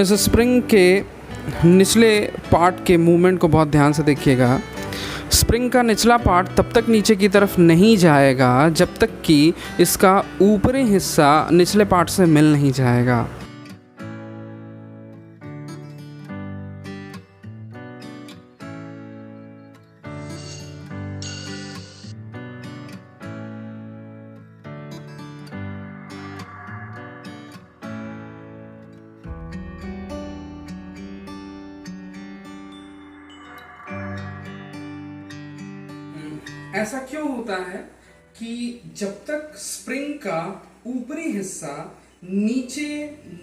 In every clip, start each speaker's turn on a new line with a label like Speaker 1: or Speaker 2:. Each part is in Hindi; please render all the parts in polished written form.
Speaker 1: इस स्प्रिंग के निचले पार्ट के मूवमेंट को बहुत ध्यान से देखिएगा। स्प्रिंग का निचला पार्ट तब तक नीचे की तरफ नहीं जाएगा जब तक कि इसका ऊपरी हिस्सा निचले पार्ट से मिल नहीं जाएगा। ऐसा क्यों होता है कि जब तक स्प्रिंग का ऊपरी हिस्सा नीचे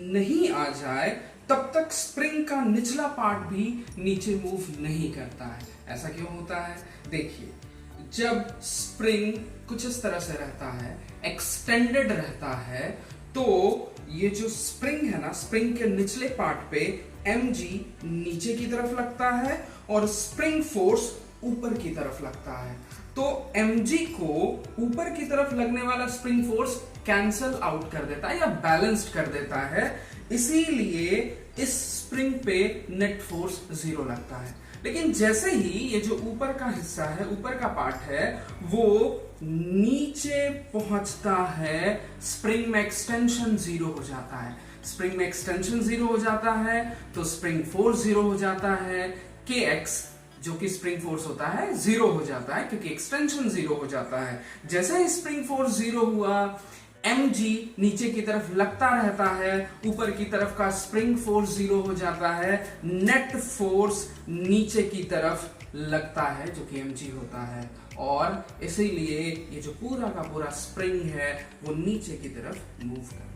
Speaker 1: नहीं आ जाए तब तक स्प्रिंग का निचला पार्ट भी नीचे मूव नहीं करता है। ऐसा क्यों होता है? देखिए, जब स्प्रिंग कुछ इस तरह से रहता है, एक्सटेंडेड रहता है, तो ये जो स्प्रिंग है ना, स्प्रिंग के निचले पार्ट पे mg नीचे की तरफ लगता है और स्प्रिंग फोर्स ऊपर की तरफ लगता है। तो mg को ऊपर की तरफ लगने वाला स्प्रिंग फोर्स कैंसल आउट कर देता है या बैलेंस्ड कर देता है, इसीलिए इस स्प्रिंग पे नेट फोर्स 0 लगता है। लेकिन जैसे ही ये जो ऊपर का हिस्सा है, ऊपर का पार्ट है, वो नीचे पहुंचता है, स्प्रिंग में एक्सटेंशन 0 हो जाता है। स्प्रिंग में एक्सटेंशन 0 हो जाता है तो स्प्रिंग फोर्स 0 हो जाता है, kx जो कि स्प्रिंग फोर्स होता है 0 हो जाता है क्योंकि एक्सटेंशन 0 हो जाता है। जैसे ही स्प्रिंग फोर्स 0 हुआ, mg नीचे की तरफ लगता रहता है, ऊपर की तरफ का स्प्रिंग फोर्स 0 हो जाता है, नेट फोर्स नीचे की तरफ लगता है जो कि mg होता है, और इसीलिए ये जो पूरा का पूरा स्प्रिंग है वो नीचे की तरफ मूव करता है।